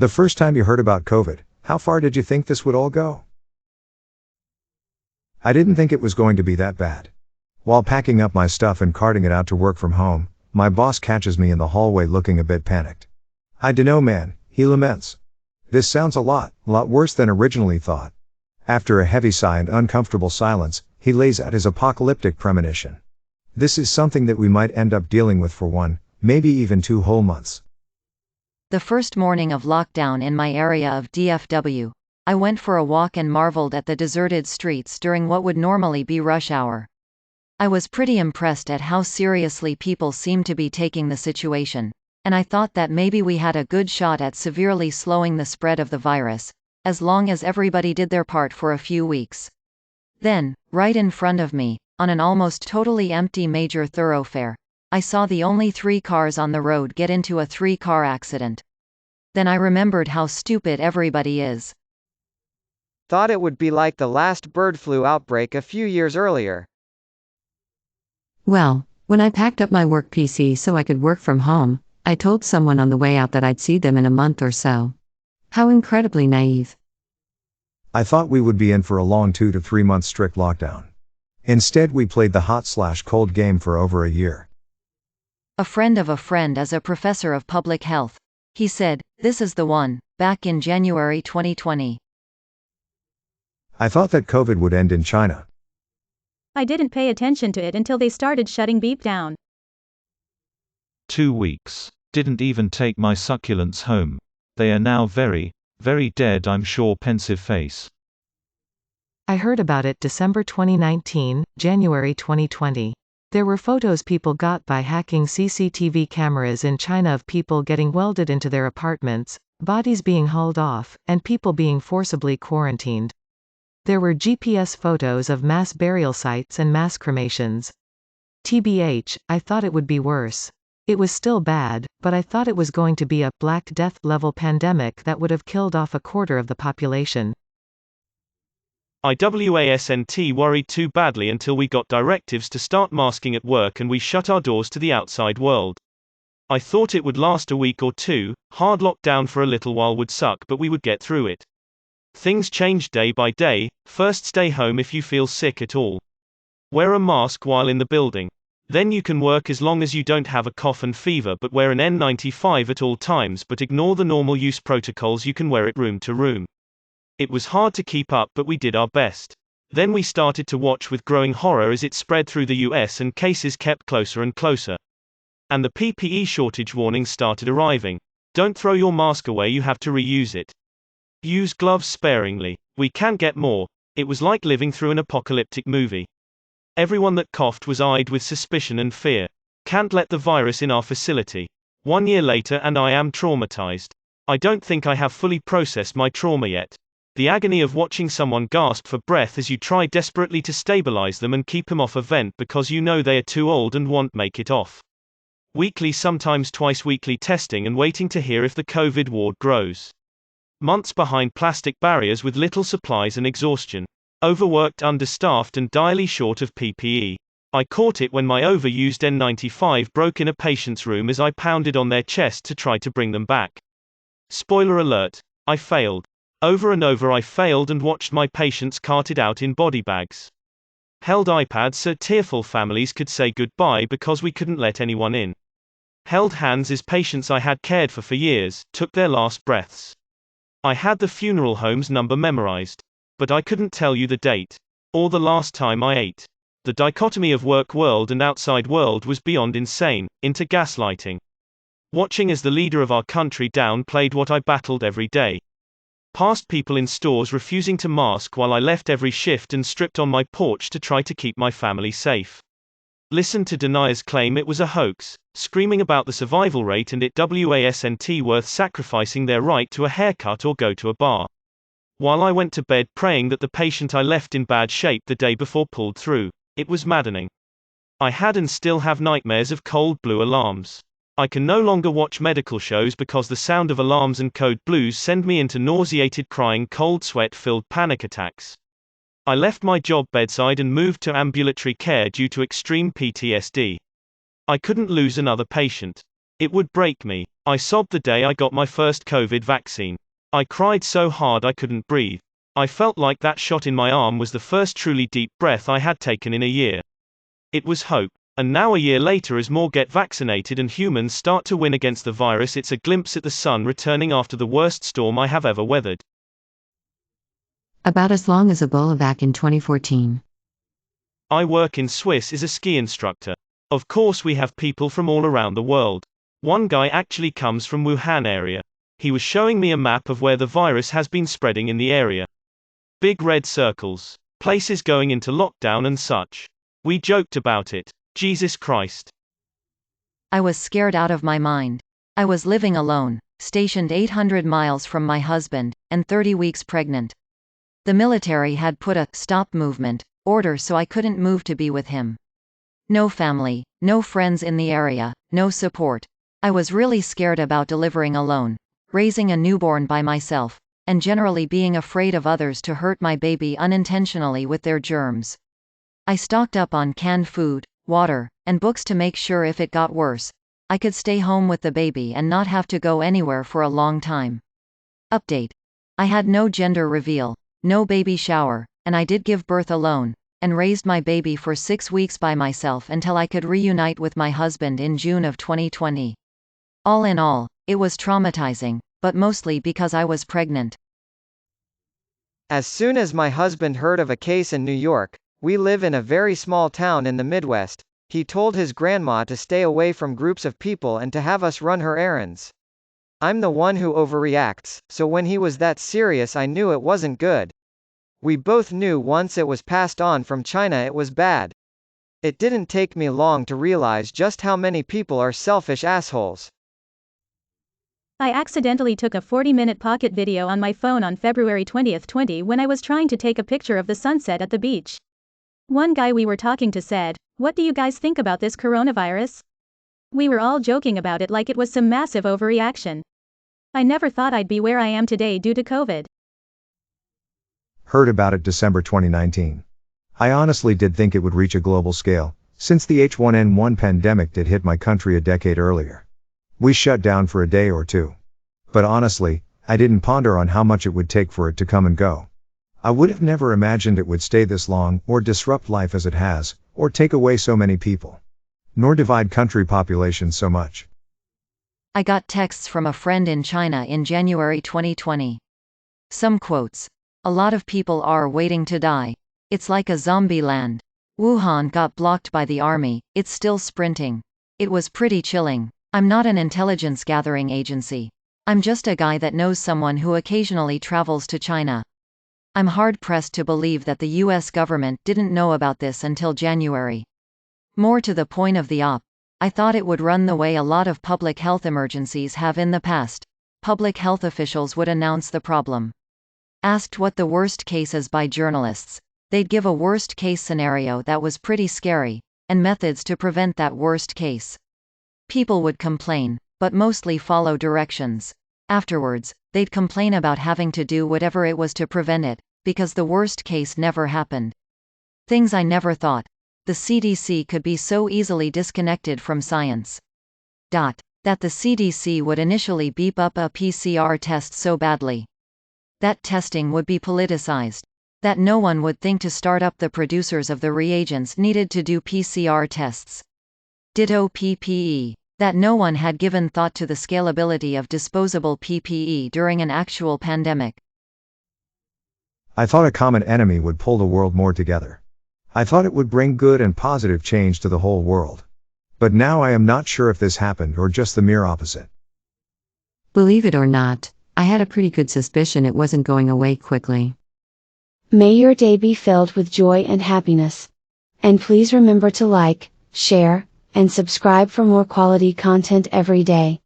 The first time you heard about COVID, how far did you think this would all go? I didn't think it was going to be that bad. While packing up my stuff and carting it out to work from home, my boss catches me in the hallway looking a bit panicked. "I dunno, man," he laments. "This sounds a lot worse than originally thought." After a heavy sigh and uncomfortable silence, he lays out his apocalyptic premonition. "This is something that we might end up dealing with for 1, maybe even 2 whole months." The first morning of lockdown in my area of DFW, I went for a walk and marveled at the deserted streets during what would normally be rush hour. I was pretty impressed at how seriously people seemed to be taking the situation, and I thought that maybe we had a good shot at severely slowing the spread of the virus, as long as everybody did their part for a few weeks. Then, right in front of me, on an almost totally empty major thoroughfare, I saw the only 3 cars on the road get into a 3-car accident. Then I remembered how stupid everybody is. Thought it would be like the last bird flu outbreak a few years earlier. Well, when I packed up my work PC so I could work from home, I told someone on the way out that I'd see them in a month or so. How incredibly naive. I thought we would be in for a long 2 to 3 month strict lockdown. Instead, we played the hot/cold game for over a year. A friend of a friend is a professor of public health. He said, "This is the one," back in January 2020. I thought that COVID would end in China. I didn't pay attention to it until they started shutting beep down. 2 weeks. Didn't even take my succulents home. They are now very, very dead, I'm sure. Pensive face. I heard about it December 2019, January 2020. There were photos people got by hacking CCTV cameras in China of people getting welded into their apartments, bodies being hauled off, and people being forcibly quarantined. There were GPS photos of mass burial sites and mass cremations. TBH, I thought it would be worse. It was still bad, but I thought it was going to be a Black Death level pandemic that would have killed off a quarter of the population. IWASNT worried too badly until we got directives to start masking at work and we shut our doors to the outside world. I thought it would last a week or 2, hard lockdown for a little while would suck, but we would get through it. Things changed day by day. First, stay home if you feel sick at all. Wear a mask while in the building. Then you can work as long as you don't have a cough and fever, but wear an N95 at all times, but ignore the normal use protocols. You can wear it room to room. It was hard to keep up, but we did our best. Then we started to watch with growing horror as it spread through the US and cases kept closer and closer. And the PPE shortage warnings started arriving. Don't throw your mask away, you have to reuse it. Use gloves sparingly. We can get more. It was like living through an apocalyptic movie. Everyone that coughed was eyed with suspicion and fear. Can't let the virus in our facility. 1 year later and I am traumatized. I don't think I have fully processed my trauma yet. The agony of watching someone gasp for breath as you try desperately to stabilize them and keep them off a vent because you know they are too old and won't make it off. Weekly, sometimes twice weekly testing and waiting to hear if the COVID ward grows. Months behind plastic barriers with little supplies and exhaustion. Overworked, understaffed and direly short of PPE. I caught it when my overused N95 broke in a patient's room as I pounded on their chest to try to bring them back. Spoiler alert, I failed. Over and over I failed and watched my patients carted out in body bags. Held iPads so tearful families could say goodbye because we couldn't let anyone in. Held hands as patients I had cared for years took their last breaths. I had the funeral home's number memorized. But I couldn't tell you the date. Or the last time I ate. The dichotomy of work world and outside world was beyond insane, into gaslighting. Watching as the leader of our country downplayed what I battled every day. Past people in stores refusing to mask while I left every shift and stripped on my porch to try to keep my family safe. Listen to deniers claim it was a hoax, screaming about the survival rate and it wasn't worth sacrificing their right to a haircut or go to a bar. While I went to bed praying that the patient I left in bad shape the day before pulled through. It was maddening. I had and still have nightmares of cold blue alarms. I can no longer watch medical shows because the sound of alarms and code blues send me into nauseated crying, cold sweat-filled panic attacks. I left my job bedside and moved to ambulatory care due to extreme PTSD. I couldn't lose another patient. It would break me. I sobbed the day I got my first COVID vaccine. I cried so hard I couldn't breathe. I felt like that shot in my arm was the first truly deep breath I had taken in a year. It was hope. And now a year later, as more get vaccinated and humans start to win against the virus, it's a glimpse at the sun returning after the worst storm I have ever weathered. About as long as Ebola back in 2014. I work in Swiss as a ski instructor. Of course we have people from all around the world. One guy actually comes from Wuhan area. He was showing me a map of where the virus has been spreading in the area. Big red circles. Places going into lockdown and such. We joked about it. Jesus Christ. I was scared out of my mind. I was living alone, stationed 800 miles from my husband, and 30 weeks pregnant. The military had put a stop movement order so I couldn't move to be with him. No family, no friends in the area, no support. I was really scared about delivering alone, raising a newborn by myself, and generally being afraid of others to hurt my baby unintentionally with their germs. I stocked up on canned food, water, and books to make sure if it got worse, I could stay home with the baby and not have to go anywhere for a long time. Update. I had no gender reveal, no baby shower, and I did give birth alone, and raised my baby for 6 weeks by myself until I could reunite with my husband in June of 2020. All in all, it was traumatizing, but mostly because I was pregnant. As soon as my husband heard of a case in New York, we live in a very small town in the Midwest, he told his grandma to stay away from groups of people and to have us run her errands. I'm the one who overreacts, so when he was that serious I knew it wasn't good. We both knew once it was passed on from China it was bad. It didn't take me long to realize just how many people are selfish assholes. I accidentally took a 40-minute pocket video on my phone on February 20, 2020 when I was trying to take a picture of the sunset at the beach. One guy we were talking to said, "What do you guys think about this coronavirus?" We were all joking about it like it was some massive overreaction. I never thought I'd be where I am today due to COVID. Heard about it December 2019. I honestly did think it would reach a global scale, since the H1N1 pandemic did hit my country a decade earlier. We shut down for a day or two. But honestly, I didn't ponder on how much it would take for it to come and go. I would have never imagined it would stay this long, or disrupt life as it has, or take away so many people. Nor divide country populations so much. I got texts from a friend in China in January 2020. Some quotes. "A lot of people are waiting to die. It's like a zombie land. Wuhan got blocked by the army, it's still sprinting. It was pretty chilling. I'm not an intelligence gathering agency. I'm just a guy that knows someone who occasionally travels to China. I'm hard-pressed to believe that the US government didn't know about this until January. More to the point of the op, I thought it would run the way a lot of public health emergencies have in the past. Public health officials would announce the problem. Asked what the worst case is by journalists, they'd give a worst-case scenario that was pretty scary, and methods to prevent that worst case. People would complain, but mostly follow directions. Afterwards, they'd complain about having to do whatever it was to prevent it, because the worst case never happened. Things I never thought. The CDC could be so easily disconnected from science. That the CDC would initially beep up a PCR test so badly. That testing would be politicized. That no one would think to start up the producers of the reagents needed to do PCR tests. Ditto PPE. That no one had given thought to the scalability of disposable PPE during an actual pandemic. I thought a common enemy would pull the world more together. I thought it would bring good and positive change to the whole world. But now I am not sure if this happened or just the mere opposite. Believe it or not, I had a pretty good suspicion it wasn't going away quickly. May your day be filled with joy and happiness. And please remember to like, share, and subscribe for more quality content every day.